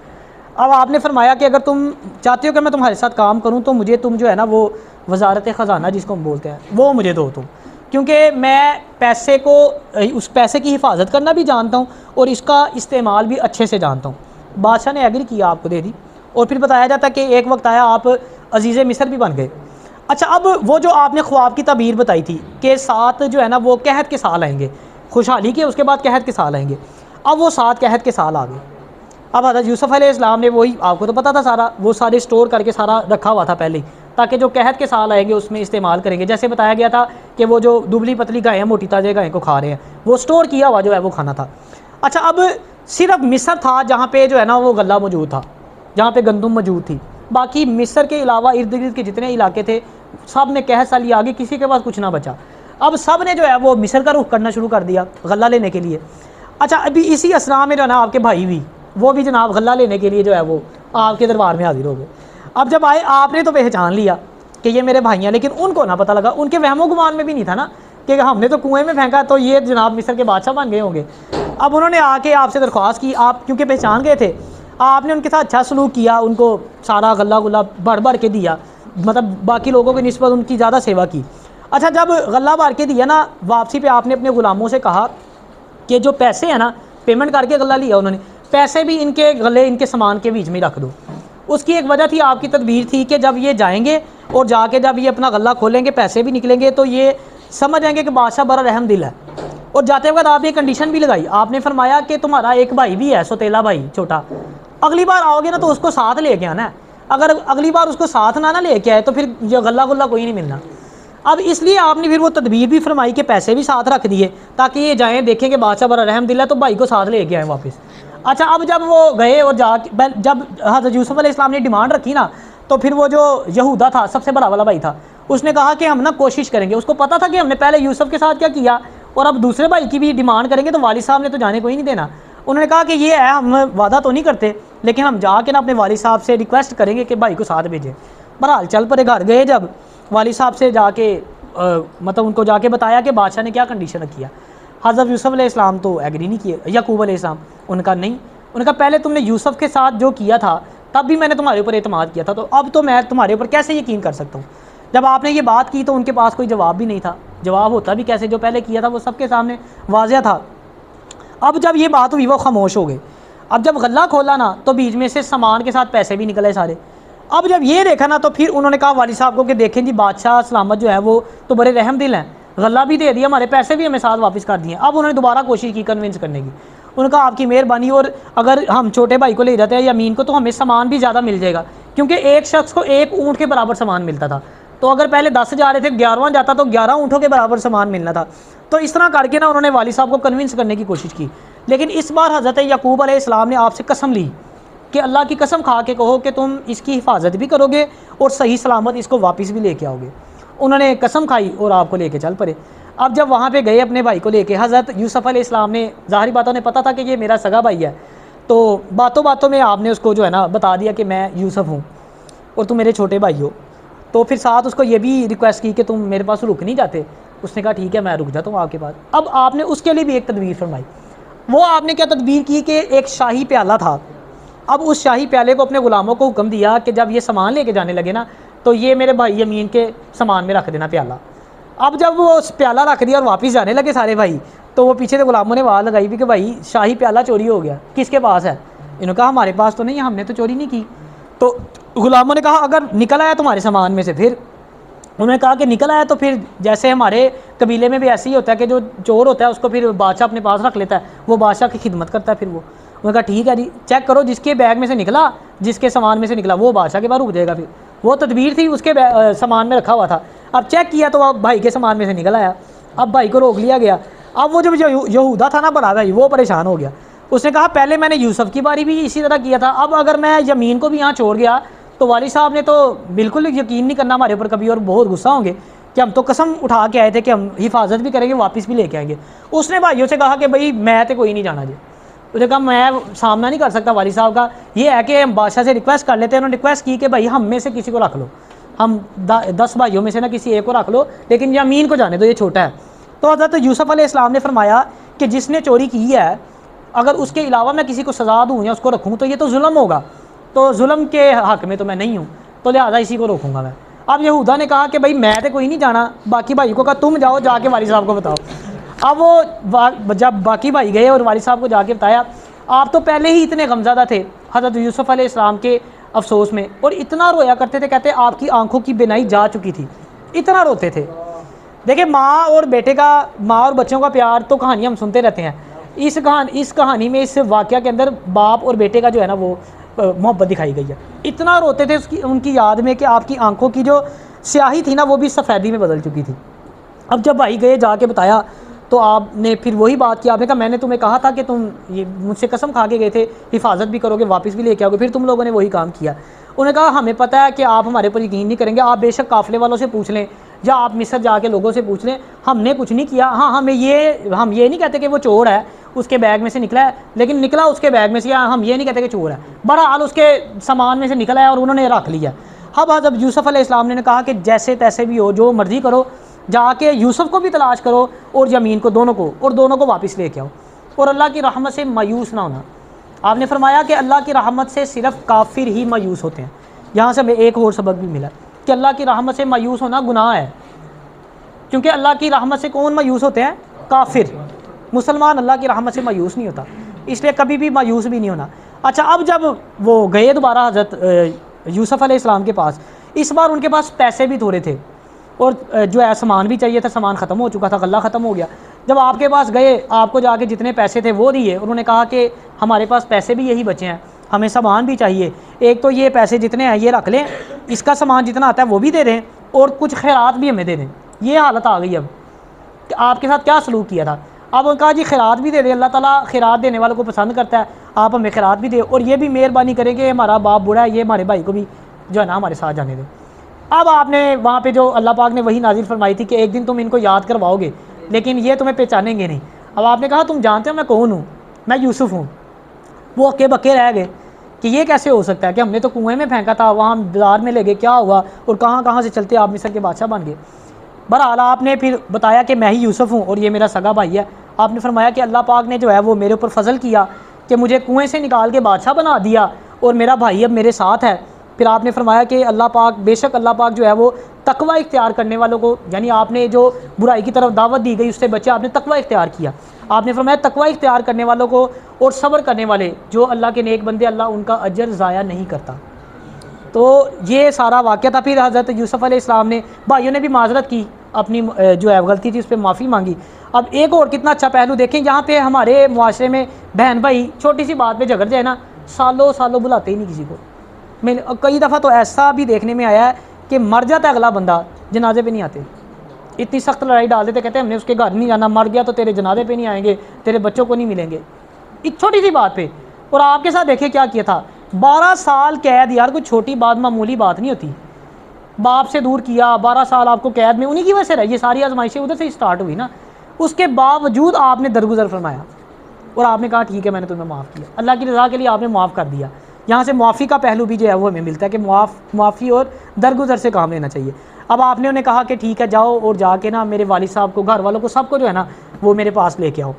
अब आपने फरमाया कि अगर तुम चाहते हो कि मैं तुम्हारे साथ काम करूं, तो मुझे तुम जो है ना वो वजारत ख़जाना जिसको हम बोलते हैं वो मुझे दो तुम, क्योंकि मैं पैसे को, उस पैसे की हिफाजत करना भी जानता हूं और इसका इस्तेमाल भी अच्छे से जानता हूं। बादशाह ने एग्री किया, आपको दे दी। और फिर बताया जाता कि एक वक्त आया आप अजीज़ मिस्र भी बन गए। अच्छा, अब वो जो आपने ख्वाब की तबीर बताई थी कि 7 जो है ना वो कहत के साल आएंगे, खुशहाली के, उसके बाद कहत के साल आएंगे। अब वो 7 कहत के साल आ गए। अब हज़रत यूसुफ़ अलैहिस्सलाम ने, वही आपको तो पता था सारा, वो सारे स्टोर करके सारा रखा हुआ था पहले ही, ताकि जो कहत के साल आएंगे उसमें इस्तेमाल करेंगे। जैसे बताया गया था कि वो जो दुबली पतली गायें हैं, मोटी ताज़े गायें को खा रहे हैं, वो स्टोर किया हुआ जो है वो खाना था। अच्छा, अब सिर्फ मिस्र था जहाँ पे जो है ना वो गल्ला मौजूद था, जहाँ पे गंदम मौजूद थी। बाकी मिस्र के अलावा इर्द गिर्द के जितने इलाके थे सब ने कहत साली आगे, किसी के पास कुछ ना बचा। अब सब ने जो है वो मिस्र का रुख करना शुरू कर दिया गल्ला लेने के लिए। अच्छा, अभी इसी असरा में जो है ना आपके भाई भी, वो भी जनाब गल्ला लेने के लिए जो है वो आपके दरबार में हाजिर हो गए। अब जब आए, आपने तो पहचान लिया कि ये मेरे भाई हैं, लेकिन उनको ना पता लगा, उनके वहमो गुमान में भी नहीं था ना कि हमने तो कुएं में फेंका तो ये जनाब मिस्र के बादशाह बन गए होंगे। अब उन्होंने आके आपसे दरख्वास्त की, आप क्योंकि पहचान गए थे, आपने उनके साथ अच्छा सलूक किया, उनको सारा गल्ला गुल्ला भर भर के दिया, मतलब बाकी लोगों की निस्बत उनकी ज़्यादा सेवा की। अच्छा, जब गल्ला भर के दिया ना, वापसी पे आपने अपने ग़ुलामों से कहा कि जो पैसे हैं ना, पेमेंट करके गल्ला लिया उन्होंने, पैसे भी इनके गले, इनके सामान के बीच में रख दो। उसकी एक वजह थी, आपकी तदबीर थी कि जब ये जाएंगे और जाके जब ये अपना गल्ला खोलेंगे, पैसे भी निकलेंगे, तो ये समझ जाएंगे कि बादशाह बड़ा रहम दिल है। और जाते वक्त आप ये कंडीशन भी लगाई, आपने फरमाया कि तुम्हारा एक भाई भी है, सौतेला भाई छोटा, अगली बार आओगे ना तो उसको साथ लेके आना है। अगर अगली बार उसको साथ ना लेके आए तो फिर जो गल्ला गुल्ला कोई नहीं मिलना। अब इसलिए आपने फिर वो तदबीर भी फरमाई कि पैसे भी साथ रख दिए ताकि ये जाएँ देखें कि बादशाह बड़ा रहम दिल है, तो भाई को साथ लेके आए वापस। अच्छा, अब जब वो गए और जब हज़रत यूसुफ अलैहिस्सलाम ने डिमांड रखी ना, तो फिर वो जो यहूदा था, सबसे बड़ा वाला भाई था, उसने कहा कि हम ना कोशिश करेंगे। उसको पता था कि हमने पहले यूसुफ के साथ क्या किया और अब दूसरे भाई की भी डिमांड करेंगे तो वालिद साहब ने तो जाने को ही नहीं देना। उन्होंने कहा कि ये है, हम वादा तो नहीं करते लेकिन हम जाके ना अपने वालिद साहब से रिक्वेस्ट करेंगे कि भाई को साथ भेजें। बहरहाल चल पड़े। घर गए जब वालिद साहब से जाके मतलब उनको जाके बताया कि बादशाह ने क्या कंडीशन रखी है। हज़रत यूसुफ अलैहिस्सलाम तो एग्री नहीं किए, याकूब अलैहिस्सलाम। उनका नहीं, उनका पहले तुमने यूसुफ के साथ जो किया था तब भी मैंने तुम्हारे ऊपर एतमाद किया था, तो अब तो मैं तुम्हारे ऊपर कैसे यकीन कर सकता हूँ। जब आपने ये बात की तो उनके पास कोई जवाब भी नहीं था। जवाब होता भी कैसे, जो पहले किया था वो सबके सामने वाज़िह था। अब जब ये बात हुई वो खामोश हो गए। अब जब गल्ला खोला ना तो बीच में से सामान के साथ पैसे भी निकले सारे। अब जब ये देखा ना तो फिर उन्होंने कहा वालिद साहब को कि देखें जी, बादशाह सलामत जो है वो तो बड़े रहम दिल हैं, गल्ला भी दे दिया, हमारे पैसे भी हमें साथ वापस कर दिए। अब उन्होंने दोबारा कोशिश की कन्विंस करने की। उनका आपकी मेहरबानी, और अगर हम छोटे भाई को ले जाते हैं या मीन को तो हमें सामान भी ज़्यादा मिल जाएगा, क्योंकि एक शख्स को एक ऊँट के बराबर सामान मिलता था। तो अगर पहले 10 जा रहे थे, 11वां जाता तो 11 ऊँटों के बराबर सामान मिलना था। तो इस तरह करके ना उन्होंने वालिद साहब को कन्विंस करने की कोशिश की। लेकिन इस बार हज़रत याकूब अलैहिस्सलाम ने आपसे कसम ली कि अल्लाह की कसम खा के कहो कि तुम इसकी हिफाजत भी करोगे और सही सलामत इसको वापस भी लेके आओगे। उन्होंने कसम खाई और आपको लेके चल पड़े। अब जब वहाँ पे गए अपने भाई को लेके, हज़रत यूसुफ अलैहिस्सलाम ने ज़ाहिरी बातों ने पता था कि ये मेरा सगा भाई है, तो बातों बातों में आपने उसको जो है ना बता दिया कि मैं यूसुफ हूँ और तुम मेरे छोटे भाई हो। तो फिर साथ उसको ये भी रिक्वेस्ट की कि तुम मेरे पास रुक नहीं जाते। उसने कहा ठीक है, मैं रुक जाता हूँ आपके पास। अब आपने उसके लिए भी एक तदबीर फरमाई। वो आपने क्या तदबीर की कि एक शाही प्याला था। अब उस शाही प्याले को अपने ग़ुलामों को हुक्म दिया कि जब ये सामान लेके जाने लगे ना तो ये मेरे भाई यमीन के सामान में रख देना प्याला। अब जब वो प्याला रख दिया और वापस जाने लगे सारे भाई, तो वो पीछे से ग़ुलामों ने आवाज़ लगाई भी कि भाई शाही प्याला चोरी हो गया, किसके पास है? इन्होंने कहा हमारे पास तो नहीं है, हमने तो चोरी नहीं की। तो ग़ुलामों ने कहा अगर निकल आया तुम्हारे सामान में से, फिर उन्होंने कहा कि निकल आया तो फिर जैसे हमारे कबीले में भी ऐसे ही होता है कि जो चोर होता है उसको फिर बादशाह अपने पास रख लेता है, वो बादशाह की खिदमत करता है। फिर वो उन्होंने कहा ठीक है जी, चेक करो जिसके बैग में से निकला, जिसके सामान में से निकला वो बादशाह के पास रुक जाएगा। फिर वो तदबीर थी, उसके सामान में रखा हुआ था। अब चेक किया तो अब भाई के सामान में से निकल आया। अब भाई को रोक लिया गया। अब वो जब यहूदा था ना बड़ा भाई, वो परेशान हो गया। उसने कहा पहले मैंने यूसुफ की बारी भी इसी तरह किया था, अब अगर मैं यमीन को भी यहाँ छोड़ गया तो वालिद साहब ने तो बिल्कुल यकीन नहीं करना हमारे ऊपर कभी और बहुत गुस्सा होंगे कि हम तो कसम उठा के आए थे कि हम हिफाजत भी करेंगे, वापस भी लेके आएंगे। उसने भाइयों से कहा कि भाई मैं तो कोई नहीं जाना जी। उसने कहा मैं सामना नहीं कर सकता वालिद साहब का, ये है कि हम बादशाह से रिक्वेस्ट कर लेते हैं। उन्होंने रिक्वेस्ट की कि भाई हम में से किसी को रख लो, हम 10 भाइयों में से ना किसी एक को रख लो, लेकिन यमीन को जाने दो, ये छोटा है। तो हज़रत यूसुफ अलैहिस्सलाम ने फरमाया कि जिसने चोरी की है अगर उसके अलावा मैं किसी को सज़ा दूँ या उसको रखूँ तो ये तो जुल्म होगा, तो जुल्म के हक़ में तो मैं नहीं हूँ, तो लिहाजा इसी को रोकूंगा मैं। अब यहूदा ने कहा कि भाई मैं तो कोई नहीं जाना। बाकी भाई को कहा तुम जाओ जाके वालिद साहब को बताओ। अब वो जब बाकी भाई गए और वालिद साहब को जाके बताया, आप तो पहले ही इतने गमज़दा थे हज़रत यूसुफ अलैहिस्सलाम के अफसोस में और इतना रोया करते थे, कहते आपकी आंखों की बिनाई जा चुकी थी, इतना रोते थे। देखिए माँ और बेटे का, माँ और बच्चों का प्यार तो कहानी हम सुनते रहते हैं। इस कहानी में, इस वाक़या के अंदर बाप और बेटे का जो है ना वो मोहब्बत दिखाई गई है। इतना रोते थे उनकी याद में कि आपकी आंखों की जो स्याही थी ना वो भी सफ़ेदी में बदल चुकी थी। अब जब भाई गए जाके बताया तो आपने फिर वही बात की। आपने कहा मैंने तुम्हें कहा था कि तुम ये मुझसे कसम खा के गए थे हिफाजत भी करोगे, वापस भी लेके आओगे, फिर तुम लोगों ने वही काम किया। उन्होंने कहा हमें पता है कि आप हमारे ऊपर यकीन नहीं करेंगे, आप बेशक काफ़िले वालों से पूछ लें या आप मिस्र जाके लोगों से पूछ लें, हमने कुछ नहीं किया। हाँ हम ये नहीं कहते कि वो चोर है, उसके बैग में से निकला है, लेकिन निकला उसके बैग में से, या हम ये नहीं कहते कि चोर है, बहरहाल उसके सामान में से निकला है और उन्होंने रख लिया। अब जब यूसुफ अलैहिस्सलाम ने कहा कि जैसे तैसे भी हो, जो मर्ज़ी करो, जाके यूसुफ को भी तलाश करो और यमीन को, दोनों को वापस लेके आओ और अल्लाह की रहमत से मायूस ना होना। आपने फरमाया कि अल्लाह की रहमत से सिर्फ काफिर ही मायूस होते हैं। यहाँ से हमें एक और सबक भी मिला कि अल्लाह की रहमत से मायूस होना गुनाह है, क्योंकि अल्लाह की रहमत से कौन मायूस होते हैं? काफिर। मुसलमान अल्लाह की रहमत से मायूस नहीं होता, इसलिए कभी भी मायूस भी नहीं होना। अच्छा, अब जब वो गए दोबारा हज़रत यूसुफ अलैहिस्सलाम के पास, इस बार उनके पास पैसे भी थोड़े थे और जो है सामान भी चाहिए था, सामान ख़त्म हो चुका था, गल्ला ख़त्म हो गया। जब आपके पास गए, आपको जाके जितने पैसे थे वो दिए, उन्होंने कहा कि हमारे पास पैसे भी यही बचे हैं, हमें सामान भी चाहिए। एक तो ये पैसे जितने हैं ये रख लें, इसका सामान जितना आता है वो भी दे दें, और कुछ खैरात भी हमें दे दें। ये हालत आ गई अब कि आपके साथ क्या सलूक किया था। अब उनका जी खैरात भी दे दें, अल्लाह ताला खैरात देने वालों को पसंद करता है, आप हमें खैरात भी दे, और ये भी मेहरबानी करें कि हमारा बाप बूढ़ा है, ये हमारे भाई को भी जो है ना हमारे साथ जाने दें। अब आपने वहाँ पे जो अल्लाह पाक ने वही नाजिल फरमाई थी कि एक दिन तुम इनको याद करवाओगे लेकिन ये तुम्हें पहचानेंगे नहीं। अब आपने कहा तुम जानते हो मैं कौन हूँ, मैं यूसुफ हूँ। वो हक्के बक्के रह गए कि ये कैसे हो सकता है कि हमने तो कुएं में फेंका था, वहाँ बाजार में ले गए, क्या हुआ, और कहाँ कहाँ से चलते आप मिस्र के बादशाह बन गए। बहरहाल आपने फिर बताया कि मैं ही यूसुफ हूँ और ये मेरा सगा भाई है। आपने फरमाया कि अल्लाह पाक ने जो है वो मेरे ऊपर फजल किया कि मुझे कुएं से निकाल के बादशाह बना दिया और मेरा भाई अब मेरे साथ है। फिर आपने फरमाया कि अल्लाह पाक, बेशक अल्लाह पाक जो है वो तकवा इख्तियार करने वालों को, यानी आपने जो बुराई की तरफ दावत दी गई उससे बचे, आपने तकवा इख्तियार किया। आपने फरमाया तकवा इख्तियार करने वालों को और सब्र करने वाले जो अल्लाह के नेक बंदे, अल्लाह उनका अजर ज़ाया नहीं करता। तो ये सारा वाक़या था। फिर हज़रत यूसुफ़ अलैहिस्सलाम ने, भाइयों ने भी माजरत की, अपनी जो है गलती थी उस पर माफ़ी मांगी। अब एक और कितना अच्छा पहलू देखें, यहाँ पे हमारे मुआशरे में बहन भाई छोटी सी बात पे झगड़ जाए ना, सालों सालों बुलाते ही नहीं किसी को। मैं कई दफ़ा तो ऐसा भी देखने में आया है कि मर जाता है अगला बंदा, जनाजे पे नहीं आते। इतनी सख्त लड़ाई डाल देते, कहते हैं हमने उसके घर नहीं जाना, मर गया तो तेरे जनाजे पे नहीं आएंगे, तेरे बच्चों को नहीं मिलेंगे, एक छोटी सी बात पे। और आपके साथ देखिए क्या किया था, 12 साल कैद। यार कोई छोटी बात, मामूली बात नहीं होती। बाप से दूर किया, 12 साल आपको कैद में, उन्हीं की वजह से रही, ये सारी आजमाइशें उधर से स्टार्ट हुई ना। उसके बावजूद आपने दरगुजर फरमाया और आपने कहा ठीक है मैंने तुम्हें माफ़ किया, अल्लाह की रज़ा के लिए आपने माफ़ कर दिया। यहाँ से मुआफ़ी का पहलू भी जो है वो हमें मिलता है कि मुआफ़ी और दरगुजर से काम लेना चाहिए। अब आपने उन्हें कहा कि ठीक है जाओ और जाके ना मेरे वालिद साहब को, घर वालों को, सबको जो है ना वो मेरे पास लेके आओ,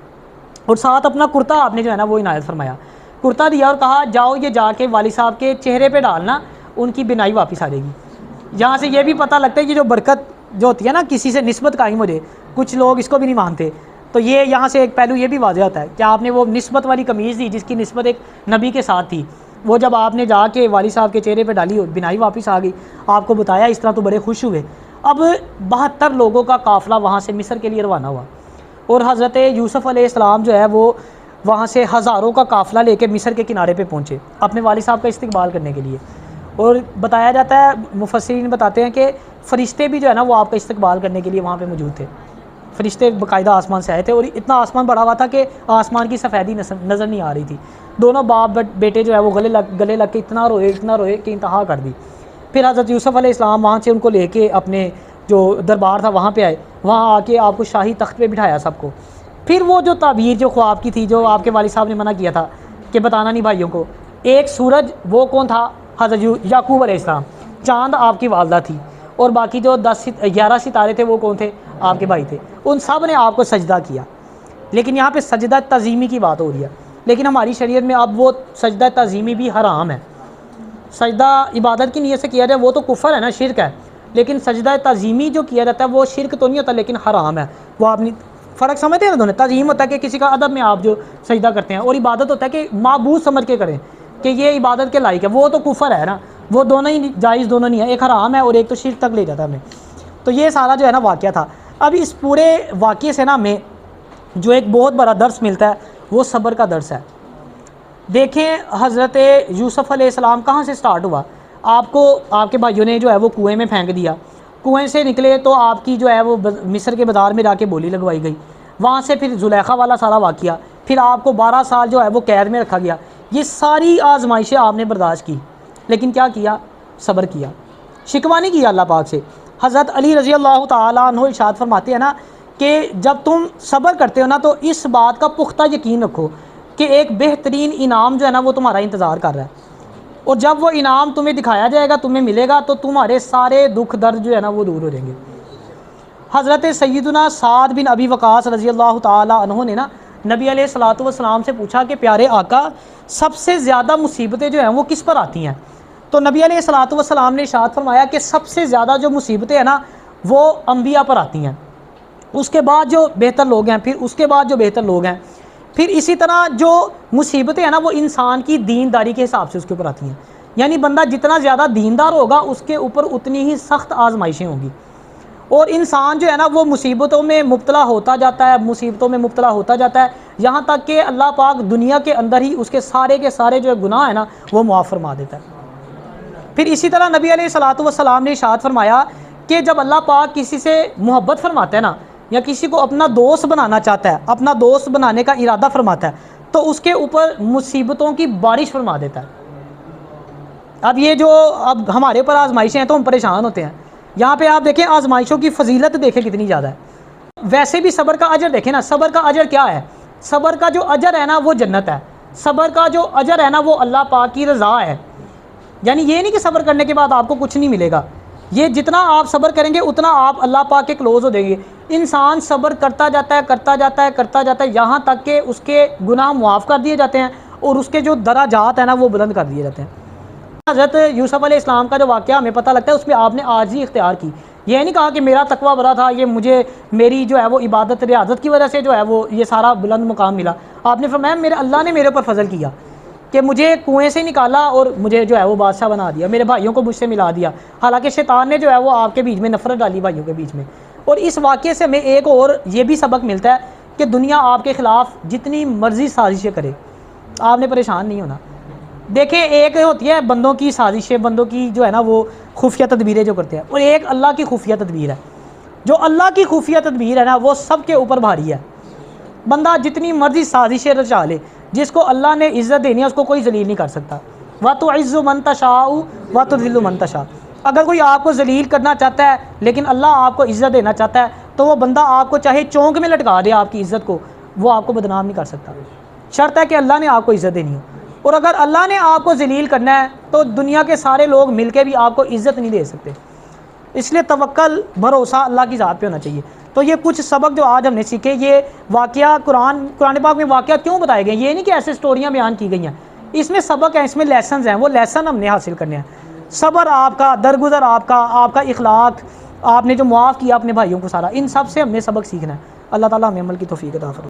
और साथ अपना कुर्ता आपने जो है ना वो इनायत फरमाया। कुर्ता दिया और कहा जाओ ये जाके वालिद साहब के चेहरे पे डालना, उनकी बिनाई वापस आ जाएगी। यहाँ से ये भी पता लगता है कि जो बरकत जो होती है ना, किसी से निस्बत कायम हो जाए, कुछ लोग इसको भी नहीं मानते। तो ये यहाँ से एक पहलू ये भी वाज़ह होता है कि आपने वो निस्बत वाली कमीज़ दी जिसकी निस्बत एक नबी के साथ थी, वो जब आपने जाके वालिद साहब के चेहरे पे डाली, बिनाई वापस आ गई। आपको बताया इस तरह तो बड़े खुश हुए। अब 72 लोगों का काफ़िला वहाँ से मिस्र के लिए रवाना हुआ और हज़रत यूसुफ़ अलैहिस्सलाम जो है वो वहाँ से हज़ारों का काफ़िला लेके मिस्र के किनारे पे पहुँचे अपने वालिद साहब का इस्तकबाल करने के लिए। और बताया जाता है, मुफस्सिरीन बताते हैं कि फ़रिश्ते भी जो है ना वो आपका इस्तकबाल करने के लिए वहाँ पे मौजूद थे। फ़रिश्ते बाकायदा आसमान से आए थे और इतना आसमान बड़ा हुआ था कि आसमान की सफ़ेदी नज़र नहीं आ रही थी। दोनों बाप बेटे जो है वो गले लग के इतना रोए कि इंतहा कर दी। फिर हज़रत यूसुफ़ अलैहिस्सलाम वहाँ से उनको लेके अपने जो दरबार था वहाँ पे आए, वहाँ आके आपको शाही तख्त पे बिठाया सबको। फिर वो जो ताबीर जो ख्वाब की थी, जो आपके वालिद साहब ने मना किया था कि बताना नहीं भाइयों को, एक सूरज वो कौन था, हज़रत याकूब अलैहिस्सलाम, चाँद आपकी वालदा थी, और बाकी जो 11 सितारे थे वो कौन थे, आपके भाई थे। उन सब ने आपको सजदा किया। लेकिन यहाँ पे सजदा तज़ीमी की बात हो रही है, लेकिन हमारी शरीयत में अब वो सजदा तज़ीमी भी हराम है। सजदा इबादत की नीयत से किया जाए वो तो कुफ़र है ना, शिरक है। लेकिन सजदा तज़ीमी जो किया जाता है वो शिरक तो नहीं होता लेकिन हराम है। वो आपने फ़र्क समझते हैं ना दोनों। तज़ीम होता है कि किसी का अदब में आप जो सजदा करते हैं, और इबादत होता है कि माबूद समझ के करें कि ये इबादत के लायक है, वो तो कुफ़र है ना। वो दोनों ही जायज़ दोनों नहीं है, एक हराम है और एक तो शिरक तक ले जाता है हमें। तो ये सारा जो है ना वाक़या था। अब इस पूरे वाक़े से ना हमें जो एक बहुत बड़ा दर्स मिलता है वो सब्र का दर्स है। देखें हज़रत यूसुफ़ अलैहिस्सलाम कहाँ से स्टार्ट हुआ। आपको आपके भाइयों ने जो है वो कुएं में फेंक दिया, कुएं से निकले तो आपकी जो है वो मिस्र के बाज़ार में जाके बोली लगवाई गई, वहाँ से फिर जुलेखा वाला सारा वाक़या, फिर आपको 12 साल जो है वो कैद में रखा गया। ये सारी आजमाइशें आपने बर्दाश्त की, लेकिन क्या किया, सब्र किया, शिकवा नहीं किया अल्लाह पाक से। हज़रत अली रज़ी अल्लाह ताला अन्हु इरशाद फरमाते हैं ना कि जब तुम सब्र करते हो ना तो इस बात का पुख्ता यकीन रखो कि एक बेहतरीन इनाम जो है ना वो तुम्हारा इंतज़ार कर रहा है, और जब वो इनाम तुम्हें दिखाया जाएगा, तुम्हें मिलेगा, तो तुम्हारे सारे दुख दर्द जो है ना वो दूर हो जाएंगे। हज़रत सैयदना साद बिन अबी वक़ास रज़ी अल्लाह ताला अन्हु ने ना नबी अलैहिस्सलातु वस्सलाम से पूछा कि प्यारे आका, सबसे ज़्यादा मुसीबतें जो हैं वो किस पर आती हैं। तो नबी अलैहिस्सलातु वस्सलाम ने इरशाद फरमाया कि सबसे ज़्यादा जो मुसीबतें हैं ना वो अम्बिया पर आती हैं, उसके बाद जो बेहतर लोग हैं, फिर उसके बाद जो बेहतर लोग हैं, फिर इसी तरह जो मुसीबतें हैं ना वो इंसान की दीनदारी के हिसाब से उसके ऊपर आती हैं। यानी बंदा जितना ज़्यादा दीनदार होगा उसके ऊपर उतनी ही सख्त आजमाइशें होंगी, और इंसान जो है ना वो मुसीबतों में मुब्तला होता जाता है, मुसीबतों में मुब्तला होता जाता है, यहाँ तक कि अल्लाह पाक दुनिया के अंदर ही उसके सारे के सारे जो गुनाह है ना वो मुआफ़ फरमा देता है। फिर इसी तरह नबी अलैहिस्सलातु वस्सलाम ने इरशाद फरमाया कि जब अल्लाह पाक किसी से मोहब्बत फरमाता है ना, या किसी को अपना दोस्त बनाना चाहता है, अपना दोस्त बनाने का इरादा फरमाता है, तो उसके ऊपर मुसीबतों की बारिश फरमा देता है। अब ये जो अब हमारे ऊपर आजमाइशें हैं तो हम परेशान होते हैं। यहाँ पे आप देखें आजमाइशों की फजीलत देखें कितनी ज़्यादा है। वैसे भी सब्र का अजर देखें ना, सब्र का अजर क्या है? सब्र का जो अजर है ना वो जन्नत है। सब्र का जो अजर है ना वो अल्लाह पाक की रज़ा है। यानी ये नहीं कि सब्र करने के बाद आपको कुछ नहीं मिलेगा, ये जितना आप सब्र करेंगे उतना आप अल्लाह पाक के क्लोज़ हो जाएंगे। इंसान सब्र करता जाता है, करता जाता है, करता जाता है, यहाँ तक कि उसके गुनाह मुआफ़ कर दिए जाते हैं और उसके जो दराजात है ना वो बुलंद कर दिए जाते हैं। हज़रत यूसुफ़ अलैहिस्सलाम का जो वाक़या हमें पता लगता है उसमें आपने आजिज़ी इख्तियार की। ये नहीं कहा कि मेरा तकवा बड़ा था, ये मुझे मेरी जो है वो इबादत रियाज़त की वजह से जो है वो ये सारा बुलंद मुकाम मिला। आपने फरमाया मेरे अल्लाह ने मेरे ऊपर फजल किया कि मुझे कुएं से निकाला और मुझे जो है वो बादशाह बना दिया, मेरे भाइयों को मुझसे मिला दिया। हालांकि शैतान ने जो है वो आपके बीच में नफरत डाली भाइयों के बीच में। और इस वाक़े से हमें एक और ये भी सबक मिलता है कि दुनिया आपके ख़िलाफ़ जितनी मर्ज़ी साजिशें करे आपने परेशान नहीं होना। देखें, एक होती है बंदों की साजिशें, बंदों की जो है ना वो खुफिया तदबीरें जो करते हैं, और एक अल्लाह की खुफिया तदबीर है। जो अल्लाह की खुफिया तदबीर है ना वो सब के ऊपर भारी है। बंदा जितनी मर्जी साजिशें रचा ले, जिसको अल्लाह ने इज़्ज़त देनी है उसको कोई जलील नहीं कर सकता। व तो इज़्ज़ु मन तशाउ व तो ज़िल्लु मन तशा। अगर कोई आपको जलील करना चाहता है लेकिन अल्लाह आपको इज़्ज़त देना चाहता है तो वो बंदा आपको चाहे चौंक में लटका दे आपकी इज़्ज़त को, वो आपको बदनाम नहीं कर सकता। शर्त है कि अल्लाह ने आपको इज़्ज़त देनी हो। और अगर अल्लाह ने आपको जलील करना है तो दुनिया के सारे लोग मिलकर भी आपको इज़्ज़त नहीं दे सकते। इसलिए तवक्कल, भरोसा अल्लाह की ज़ात पे होना चाहिए। तो ये कुछ सबक जो आज हमने सीखे, ये वाक़या कुरान पाक में वाक़या क्यों बताए गए, ये नहीं कि ऐसे स्टोरियाँ बयान की गई हैं, इसमें सबक हैं, इसमें लेसन हैं, वो लेसन हमने हासिल करने हैं। सब्र आपका, दरगुजर आपका, आपका इखलाक, आपने जो मुआफ़ किया अपने भाइयों को, सारा इन सब से हमने सबक सीखना है। अल्लाह ताला हमें अमल की तौफीक अता फरमाए।